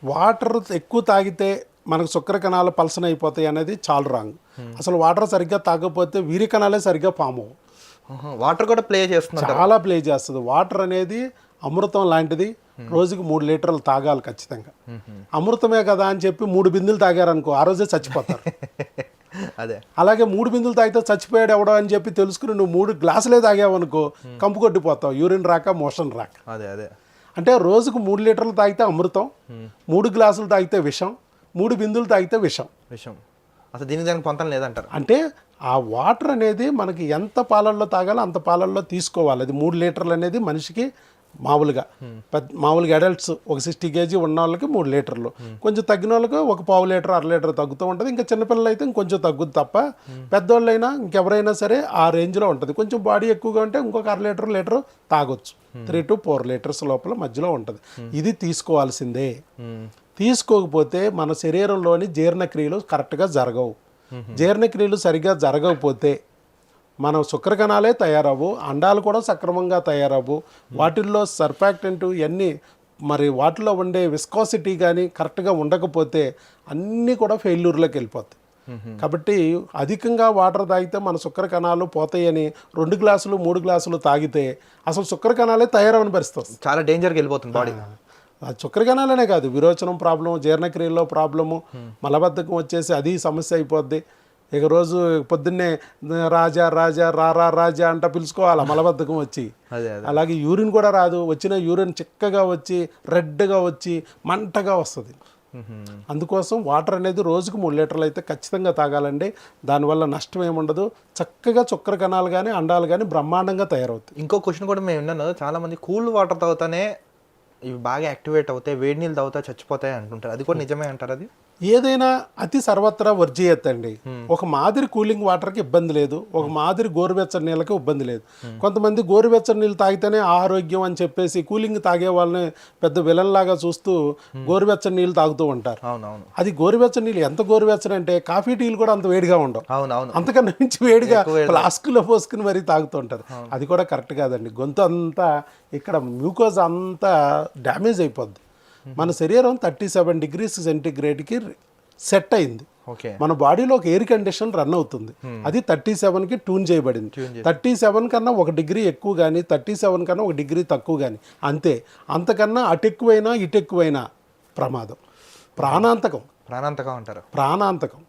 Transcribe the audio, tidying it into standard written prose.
Water ఎక్కువ తాగితే మనకు శుక్ర కణాలు పలసన అయిపోతాయి అనేది చాలా రాంగ్. అసలు వాటర్ సరిగ్గా తాగకపోతే వీరి కణాలే సరిగ్గా ఫామ్ అవ్వవు. వాటర్ కూడా ప్లే చేస్తుంది, చాలా ప్లే చేస్తుంది. వాటర్ అనేది అమృతం లాంటిది. రోజుకి 3 లీటర్లు తాగాలి ఖచ్చితంగా. అమృతమే కదా అని చెప్పి 3 బిందులు తాగారనుకో ఆ రోజే చచ్చిపోతారు. అదే అలాగే 3 బిందులు తాగితే చచ్చిపోయాడు ఎవడో అని చెప్పి తెలుసుకుని నువ్వు 3 గ్లాసులే తాగావనుకో కంపు కొట్టిపోతావు, యూరిన్ రాక మోషన్ రాక. అదే అదే అంటే రోజుకు 3 లీటర్లు తాగితే అమృతం, 3 గ్లాసులు తాగితే విషం, 3 బిందులు తాగితే విషం. అసలు దానికి పొంతం లేదంటారు. అంటే ఆ వాటర్ అనేది మనకి ఎంత పాలల్లో తాగాలో అంత పాలల్లో తీసుకోవాలి. అది 3 లీటర్లు అనేది మనిషికి మామూలుగా అడల్ట్స్ ఒక 60 kg ఉన్న వాళ్ళకి 3 లీటర్లు, కొంచెం తగ్గిన వాళ్ళకి ఒక పావు లీటర్ 1/2 లీటర్ తగ్గుతూ ఉంటుంది. ఇంకా చిన్నపిల్లలు అయితే ఇంకొంచెం తగ్గుద్ది తప్ప, పెద్దవాళ్ళైనా ఇంకెవరైనా సరే ఆ రేంజ్లో ఉంటుంది. కొంచెం బాడీ ఎక్కువగా ఉంటే ఇంకొక 1/2 లీటర్ తాగొచ్చు. 3 to 4 లీటర్స్ లోపల మధ్యలో ఉంటుంది. ఇది తీసుకోవాల్సిందే. తీసుకోకపోతే మన శరీరంలోని జీర్ణక్రియలు కరెక్ట్గా జరగవు. జీర్ణక్రియలు సరిగ్గా జరగకపోతే మనం శుక్రకణాలే తయారవు, అండాలు కూడా సక్రమంగా తయారవు. వాటిల్లో సర్ఫాక్టెంట్ ఇవన్నీ మరి వాటిలో ఉండే విస్కాసిటీ కానీ కరెక్ట్గా ఉండకపోతే అన్నీ కూడా ఫెయిల్యూర్లోకి వెళ్ళిపోతాయి. కాబట్టి అధికంగా వాటర్ తాగితే మన శుక్రకణాలు పోతాయని 2 గ్లాసులు 3 గ్లాసులు తాగితే అసలు శుక్రకణాలే తయారవని పరిస్థితి వస్తుంది. చాలా డేంజర్కి వెళ్ళిపోతుంది బాడీ. శుక్రకణాలనే కాదు, విరోచనం ప్రాబ్లం, జీర్ణక్రియలో ప్రాబ్లము, మలబద్ధకం వచ్చేసి అది సమస్య అయిపోద్ది. ఇక రోజు పొద్దున్నే రాజా రాజా రారా రాజా అంట పిలుచుకోవాలి మలబద్ధకం వచ్చి. అలాగే యూరిన్ కూడా రాదు, వచ్చిన యూరిన్ చిక్కగా వచ్చి రెడ్గా వచ్చి మంటగా వస్తుంది. అందుకోసం వాటర్ అనేది రోజుకు 3 లీటర్లు అయితే ఖచ్చితంగా తాగాలండి. దానివల్ల నష్టం ఏముండదు. చక్కగా శుక్ర కణాలు కానీ అండాలు కానీ బ్రహ్మాండంగా తయారవుతాయి. ఇంకో క్వశ్చన్ కూడా మేము విన్నాను, చాలామంది కూల్ వాటర్ తాగుతానే ఇవి బాగా యాక్టివేట్ అవుతాయి, వేడి నీళ్ళు తాగుతా చచ్చిపోతాయి అంటుంటారు. అది కూడా నిజమే అంటారు? అది ఏదైనా అతి సర్వత్రా వర్జీయతండి. ఒక మాదిరి కూలింగ్ వాటర్కి ఇబ్బంది లేదు, ఒక మాదిరి గోరువెచ్చని నీళ్ళకి ఇబ్బంది లేదు. కొంతమంది గోరువెచ్చని నీళ్ళు తాగితేనే ఆరోగ్యం అని చెప్పేసి కూలింగ్ తాగే వాళ్ళని పెద్ద విలన్లాగా చూస్తూ గోరువెచ్చని నీళ్ళు తాగుతూ ఉంటారు. అవునవును. అది గోరువెచ్చని నీళ్ళు ఎంత గోరువెచ్చని అంటే కాఫీ టీలు కూడా అంత వేడిగా ఉండవు. అవునవును. అంతకన్నా మించి వేడిగా ఫ్లాస్క్లో పోసుకుని మరీ తాగుతూ ఉంటారు. అది కూడా కరెక్ట్ కాదండి. గొంతు అంతా ఇక్కడ మ్యూకోజ్ అంతా డ్యామేజ్ అయిపోద్ది. మన శరీరం 37 degrees సెంటిగ్రేడ్కి సెట్ అయింది. మన బాడీలో ఒక ఎయిర్ కండిషన్ రన్ అవుతుంది. అది 37కి ట్యూన్ చేయబడింది. 37 కన్నా 1 డిగ్రీ ఎక్కువ కానీ 37 కన్నా 1 డిగ్రీ తక్కువ కానీ అంతే. అంతకన్నా అటు ఎక్కువైనా ఇటు ఎక్కువైనా ప్రమాదం. ప్రాణాంతకం అంటారు. ప్రాణాంతకం.